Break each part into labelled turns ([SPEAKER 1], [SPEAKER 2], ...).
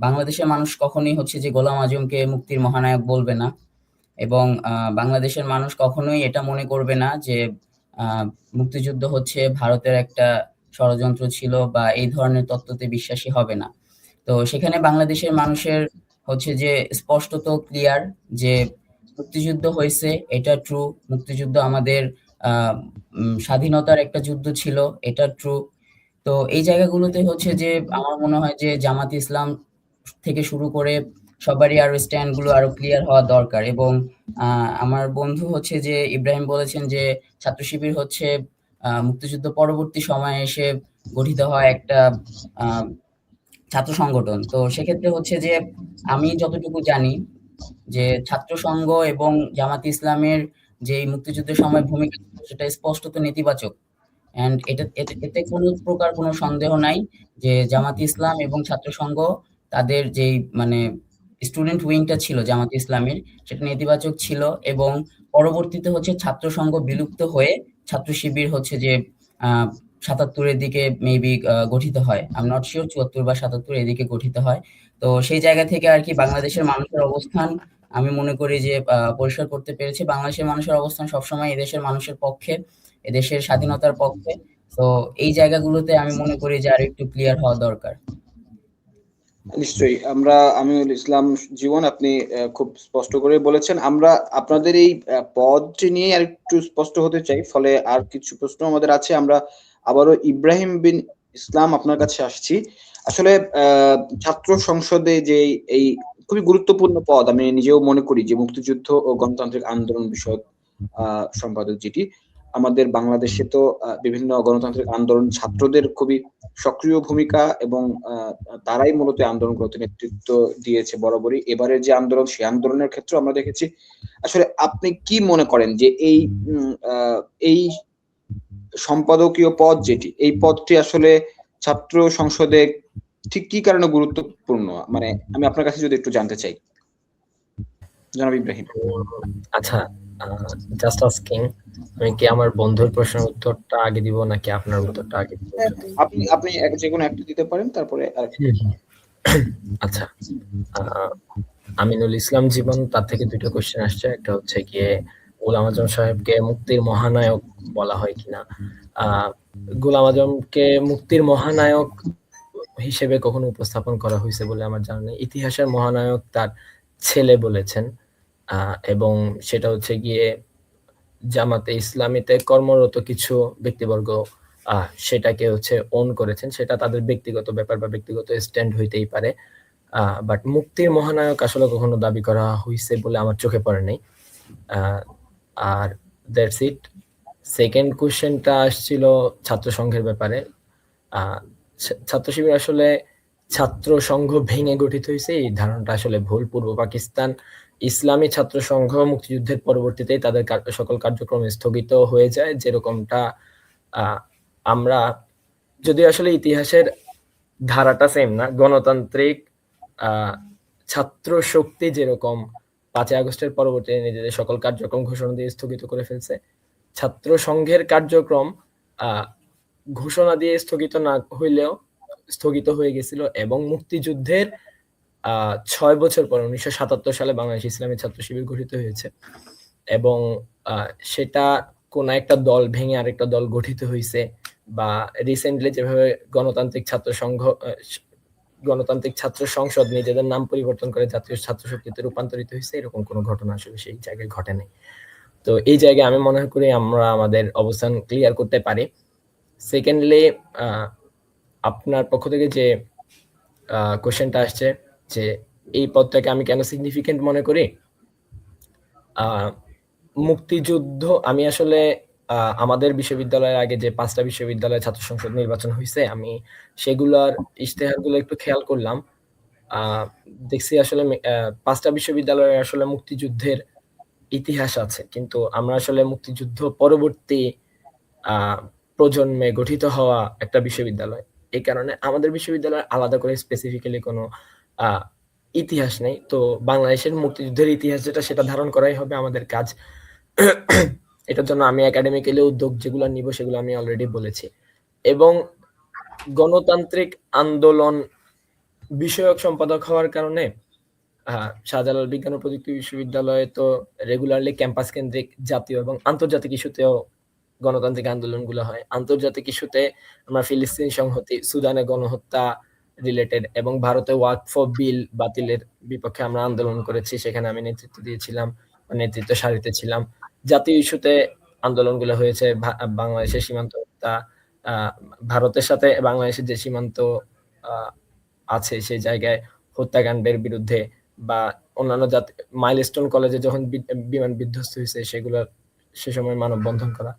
[SPEAKER 1] বাংলাদেশের মানুষ কখনোই হচ্ছে যে গোলাম আজমকে মুক্তির মহানায়ক বলবে না, এবং বাংলাদেশের মানুষ কখনোই এটা মনে করবে না যে আহ, মুক্তিযুদ্ধ হচ্ছে ভারতের একটা ষড়যন্ত্র ছিল, বা এই ধরনের তত্ত্বতে বিশ্বাসী হবে না। তো সেখানে বাংলাদেশের মানুষের হচ্ছে যে স্পষ্টত ক্লিয়ার যে মুক্তিযুদ্ধ হয়েছে, এটা ট্রু। মুক্তিযুদ্ধ আমাদের আহ স্বাধীনতার একটা যুদ্ধ ছিল, এটা ট্রু। তো এই জায়গাগুলোতে হচ্ছে যে আমার মনে হয় যে জামাত ইসলাম থেকে শুরু করে সবারই আরো স্ট্যান্ড গুলো আরো ক্লিয়ার হওয়া দরকার। এবং আমার বন্ধু হচ্ছে যে ইব্রাহিম বলেছেন যে ছাত্র শিবির হচ্ছে মুক্তিযুদ্ধ পরবর্তী সময়ে এসে গঠিত হয় একটা আহ ছাত্র সংগঠন। তো সেক্ষেত্রে হচ্ছে যে আমি যতটুকু জানি যে ছাত্র সংঘ এবং জামাত ইসলামের যে মুক্তিযুদ্ধের সময় ভূমিকা ছিল, সেটা স্পষ্টত নেতিবাচক। এন্ড এতে কোনো প্রকার কোনো সন্দেহ নাই যে জামাত ইসলাম এবং ছাত্র সংঘ, তাদের যেই মানে স্টুডেন্ট উইংটা ছিল জামাত ইসলামের, সেটা নেতিবাচক ছিল। এবং পরবর্তীতে হচ্ছে ছাত্র সংঘ বিলুপ্ত হয়ে ছাত্র শিবির হচ্ছে যে আহ ৭৭-এর দিকে মেবি গঠিত হয়। আই এম নট শিওর ৭৪ বা ৭৭ এদিকে গঠিত হয়। তো সেই জায়গা থেকে আর কি বাংলাদেশের মানুষের অবস্থান আমি মনে করি যে পরিষ্কার করতে পেরেছি। বাংলাদেশের মানুষের অবস্থান সবসময় এদেশের মানুষের পক্ষে, এদেশের স্বাধীনতার পক্ষে। তো এই জায়গাগুলোতে আমি মনে করি যে আর একটু ক্লিয়ার হওয়া দরকার।
[SPEAKER 2] নিশ্চয়ই আমরা আমিনুল ইসলাম জীবন, আপনি খুব স্পষ্ট করে বলেছেন। আমরা আপনাদের এই পদটি নিয়ে আর একটু স্পষ্ট হতে চাই, ফলে আর কিছু প্রশ্ন আমাদের আছে। আমরা আবারও ইব্রাহিম বিন ইসলাম আপনার কাছে আসছি। আসলে ছাত্র সংসদে যে এই খুবই গুরুত্বপূর্ণ পদ, আমি নিজেও মনে করি যে মুক্তিযুদ্ধ ও গণতান্ত্রিক আন্দোলন বিষয়ক সম্পাদক যেটি, আমাদের বাংলাদেশে তো বিভিন্ন গণতান্ত্রিক আন্দোলন ছাত্রদের খুবই সক্রিয় ভূমিকা, এবং তারাই মূলত আন্দোলনগুলোতে নেতৃত্ব দিয়েছে বরাবরই। এবারের যে আন্দোলন, সেই আন্দোলনের ক্ষেত্রে আমরা দেখেছি। আসলে আপনি কি মনে করেন যে এই সম্পাদকীয় পদ যেটি, এই পদটি আসলে ছাত্র সংসদে ঠিক কি কারণে গুরুত্বপূর্ণ? মানে আমি আপনার কাছে যদি একটু জানতে চাই, জনাব ইব্রাহিম।
[SPEAKER 3] আচ্ছা, জাস্ট আস্কিং, আমি কি আমার বন্ধুর প্রশ্নের উত্তরটা আগে দিব নাকি আপনার উত্তরটা আগে দিব?
[SPEAKER 2] আপনি আপনি যে কোনো একটা দিতে পারেন, তারপরে
[SPEAKER 3] আচ্ছা, আমিনুল ইসলাম জীবন, তার থেকে দুটো কোশ্চেন আসছে। একটা হচ্ছে গিয়ে গোলাম আজম সাহেবকে মুক্তির মহানায়ক বলা হয় কিনা। গোলাম আজমকে মুক্তির মহানায়ক হিসেবে কখনো উপস্থাপন করা হয়েছে বলে আমার জানা নেই। ইতিহাসের মহানায়ক তার ছেলে বলেছেন, এবং সেটা হচ্ছে গিয়ে জামাতে ইসলামীতে কর্মরত কিছু ব্যক্তিবর্গ সেটাকে হচ্ছে ওন করেছেন। সেটা তাদের ব্যক্তিগত ব্যাপার বা ব্যক্তিগত স্ট্যান্ড হইতেই পারে, বাট মুক্তির মহানায়ক আসলে কখনো দাবি করা হয়েছে বলে আমার চোখে পড়ে নাই। আর দ্যাটস ইট। সেকেন্ড কোশ্চেনটা আসছিল ছাত্র সংঘের ব্যাপারে। ছাত্র শিবির আসলে ছাত্র সংঘ ভেঙে গঠিত হয়েছে, এই ধারণাটা আসলে ভুল। পূর্ব পাকিস্তান ইসলামী ছাত্র সংঘ মুক্তিযুদ্ধের পরবর্তীতে তাদের সকল কার্যক্রম স্থগিত হয়ে যায়, যেরকমটা আমরা, যদি আসলে ইতিহাসের ধারাটা সেম না, গণতান্ত্রিক ছাত্র শক্তি যেরকম 5 আগস্টের পরবর্তীতে নিজেদের সকল কার্যক্রম ঘোষণা দিয়ে স্থগিত করে ফেলছে, ছাত্র সংঘের কার্যক্রম ঘোষণা দিয়ে স্থগিত না হইলেও স্থগিত হয়ে গেছিল। এবং মুক্তিযুদ্ধের 6 বছর পর 1977 সালে বাংলাদেশ ইসলামী ছাত্র শিবির গঠিত হয়েছে, এবং সেটা কোন একটা দল ভেঙে আরেকটা দল গঠিত হয়েছে, বা রিসেন্টলি যেভাবে গণতান্ত্রিক ছাত্র সংসদ নিজেদের নাম পরিবর্তন করে জাতীয় ছাত্র শক্তিতে রূপান্তরিত হয়েছে, এরকম কোনো ঘটনা আসলে সেই জায়গায় ঘটে নাই। তো এই জায়গায় আমি মনে করি আমরা আমাদের অবস্থান ক্লিয়ার করতে পারি। সেকেন্ডলি, আপনার পক্ষ থেকে যে কোশ্চেনটা আসছে যে এই পদটাকে আমি কেন সিগনিফিকেন্ট মনে করি, মুক্তিযুদ্ধ, আমি আসলে আমাদের বিশ্ববিদ্যালয়ের আগে যে 5টা বিশ্ববিদ্যালয়ে ছাত্র সংসদ নির্বাচন হয়েছে, আমি সেগুলোর ইশতেহারগুলো একটু খেয়াল করলাম। দেখছি আসলে 5টা বিশ্ববিদ্যালয়ে আসলে মুক্তিযুদ্ধের ইতিহাস আছে, কিন্তু আমরা আসলে মুক্তিযুদ্ধ পরবর্তী প্রজন্মে গঠিত হওয়া একটা বিশ্ববিদ্যালয়। এই কারণে আমাদের বিশ্ববিদ্যালয়ে আলাদা করে স্পেসিফিক্যালি কোনো ইতিহাস নেই। তো বাংলাদেশের মুক্তিযুদ্ধের ইতিহাস যেটা, সেটা ধারণ করাই হবে আমাদের কাজ। এটার জন্য আমি একাডেমিক্যালি উদ্যোগ যেগুলো নিব সেগুলো আমি অলরেডি বলেছি। এবং গণতান্ত্রিক আন্দোলন বিষয়ক সম্পাদক হওয়ার কারণে শাহজালাল বিজ্ঞান ও প্রযুক্তি বিশ্ববিদ্যালয়ে তো রেগুলারলি ক্যাম্পাস কেন্দ্রিক জাতীয় এবং আন্তর্জাতিক ইস্যুতেও গণতান্ত্রিক আন্দোলনগুলো হয়। আন্তর্জাতিক ইস্যুতে আমরা ফিলিস্তিন সংহতি, সুদানে গণহত্যা রিলেটেড এবং ভারতে ওয়াকফ বিল বাতিলের বিপক্ষে আমরা আন্দোলন করেছি, সেখানে আমি নেতৃত্ব দিয়েছিলাম, নেতৃত্ব সারিতে ছিলাম। জাতীয় ইস্যুতে আন্দোলনগুলো হয়েছে বাংলাদেশের সীমান্ত হত্যা, ভারতের সাথে বাংলাদেশের যে সীমান্ত আছে সেই জায়গায় হত্যাকাণ্ডের বিরুদ্ধে, বা অন্যান্য মাইলস্টোন কলেজে যখন বিমান বিধ্বস্ত হয়েছে সেগুলোর সে সময় মানববন্ধন করা,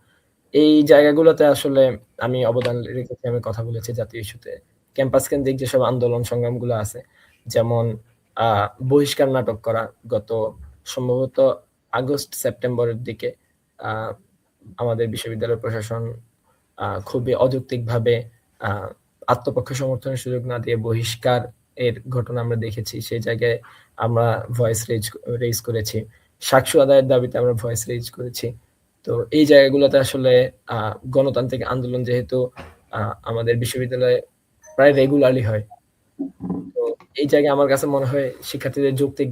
[SPEAKER 3] এই জায়গাগুলোতে আসলে আমি অবদান রেখেছি, আমি কথা বলেছি জাতীয় ইস্যুতে। ক্যাম্পাস কেন্দ্রিক যেসব আন্দোলন সংগ্রামগুলো আছে, যেমন বহিষ্কার নাটক করা, গত সম্ভবত আগস্ট সেপ্টেম্বরের দিকে আমাদের বিশ্ববিদ্যালয় প্রশাসন খুবই অযৌক্তিকভাবে আত্মপক্ষ সমর্থনের সুযোগ না দিয়ে বহিষ্কার এর ঘটনা আমরা দেখেছি। সেই জায়গায় আমরা ভয়েস রেজ করেছি, সাক্ষ্য আদায়ের দাবিতে আমরা ভয়েস রেজ করেছি। তো এই জায়গাগুলোতে আসলে গণতান্ত্রিক আন্দোলন যেহেতু আমাদের বিশ্ববিদ্যালয়ে প্রায় রেগুলারলি হয়, তো এই জায়গায় আমার কাছে মনে হয় শিক্ষার্থীদের যৌক্তিক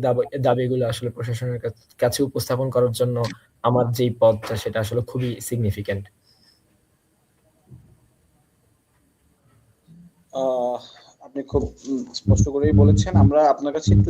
[SPEAKER 3] দাবিগুলো আসলে প্রশাসনের কাছে উপস্থাপন করার জন্য আমার যেই পদটা সেটা আসলে খুবই সিগনিফিকেন্ট।
[SPEAKER 2] আপনি খুব স্পষ্ট করেই বলেছেন। আমরা আপনার কাছে একটু